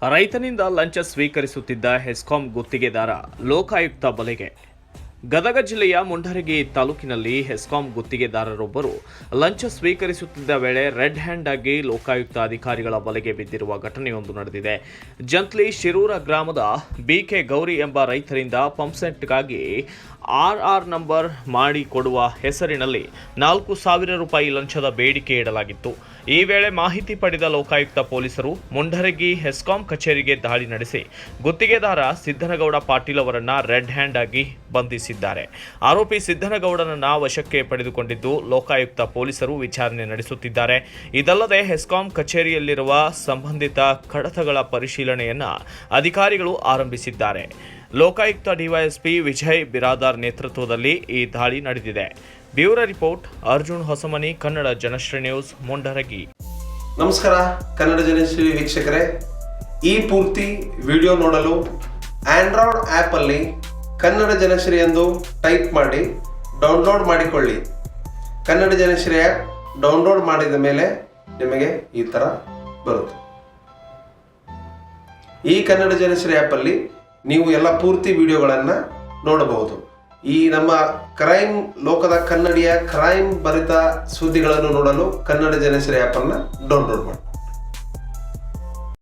ರೈತನಿಂದ ಲಂಚ ಸ್ವೀಕರಿಸುತ್ತಿದ್ದ ಹೆಸ್ಕಾಂ ಗುತ್ತಿಗೆದಾರ ಲೋಕಾಯುಕ್ತ ಬಲೆಗೆ. ಗದಗ ಜಿಲ್ಲೆಯ ಮುಂಡರಗಿ ತಾಲೂಕಿನಲ್ಲಿ ಹೆಸ್ಕಾಂ ಗುತ್ತಿಗೆದಾರರೊಬ್ಬರು ಲಂಚ ಸ್ವೀಕರಿಸುತ್ತಿದ್ದ ವೇಳೆ ರೆಡ್ ಹ್ಯಾಂಡ್ ಆಗಿ ಲೋಕಾಯುಕ್ತ ಅಧಿಕಾರಿಗಳ ಬಲೆಗೆ ಬಿದ್ದಿರುವ ಘಟನೆಯೊಂದು ನಡೆದಿದೆ. ಜಂತ್ಲಿ ಶಿರೂರ ಗ್ರಾಮದ ಬಿಕೆ ಗೌರಿ ಎಂಬ ರೈತರಿಂದ ಪಂಪ್ಸೆಟ್ಗಾಗಿ ಆರ್ಆರ್ ನಂಬರ್ ಮಾಡಿ ಕೊಡುವ ಹೆಸರಿನಲ್ಲಿ 4,000 ರೂಪಾಯಿ ಲಂಚದ ಬೇಡಿಕೆ ಇಡಲಾಗಿತ್ತು. ಈ ವೇಳೆ ಮಾಹಿತಿ ಪಡೆದ ಲೋಕಾಯುಕ್ತ ಪೊಲೀಸರು ಮುಂಡರಗಿ ಹೆಸ್ಕಾಂ ಕಚೇರಿಗೆ ದಾಳಿ ನಡೆಸಿ ಗುತ್ತಿಗೆದಾರ ಸಿದ್ದನಗೌಡ ಪಾಟೀಲ್ ಅವರನ್ನ ರೆಡ್ ಹ್ಯಾಂಡ್ ಆಗಿ ಬಂಧಿಸಿದ್ದಾರೆ. ಆರೋಪಿ ಸಿದ್ದನಗೌಡನನ್ನ ವಶಕ್ಕೆ ಪಡೆದುಕೊಂಡಿದ್ದು ಲೋಕಾಯುಕ್ತ ಪೊಲೀಸರು ವಿಚಾರಣೆ ನಡೆಸುತ್ತಿದ್ದಾರೆ. ಇದಲ್ಲದೆ ಹೆಸ್ಕಾಂ ಕಚೇರಿಯಲ್ಲಿರುವ ಸಂಬಂಧಿತ ಕಡತಗಳ ಪರಿಶೀಲನೆಯನ್ನ ಅಧಿಕಾರಿಗಳು ಆರಂಭಿಸಿದ್ದಾರೆ. ಲೋಕಾಯುಕ್ತ ಡಿವೈಎಸ್ಪಿ ವಿಜಯ್ ಬಿರಾದಾರ್ ನೇತೃತ್ವದಲ್ಲಿ ಈ ದಾಳಿ ನಡೆದಿದೆ. Bureau report Arjun Hosamani, Kannada Janashree news, Mundaragi. ನಮಸ್ಕಾರ ಕನ್ನಡ ಜನಶ್ರೀ ವೀಕ್ಷಕರೇ, ಈ ಪೂರ್ತಿ ವಿಡಿಯೋ ನೋಡಲು ಆಂಡ್ರಾಯ್ಡ್ ಆ್ಯಪ್ ಅಲ್ಲಿ ಕನ್ನಡ ಜನಶ್ರೀ ಎಂದು ಟೈಪ್ ಮಾಡಿ ಡೌನ್ಲೋಡ್ ಮಾಡಿಕೊಳ್ಳಿ. ಕನ್ನಡ ಜನಶ್ರೀ ಆ್ಯಪ್ ಡೌನ್ಲೋಡ್ ಮಾಡಿದ ಮೇಲೆ ನಿಮಗೆ ಈ ಥರ ಬರುತ್ತೆ. ಈ ಕನ್ನಡ ಜನಶ್ರೀ ಆ್ಯಪ್ ಅಲ್ಲಿ ನೀವು ಎಲ್ಲ ಪೂರ್ತಿ ವಿಡಿಯೋಗಳನ್ನು ನೋಡಬಹುದು. ಈ ನಮ್ಮ ಕ್ರೈಮ್ ಲೋಕದ ಕನ್ನಡಿಯ ಕ್ರೈಮ್ ಭರಿತ ಸುದ್ದಿಗಳನ್ನು ನೋಡಲು ಕನ್ನಡ ಜನಶ್ರೀ ಆ್ಯಪ್ ಅನ್ನು ಡೌನ್ಲೋಡ್ ಮಾಡಿ.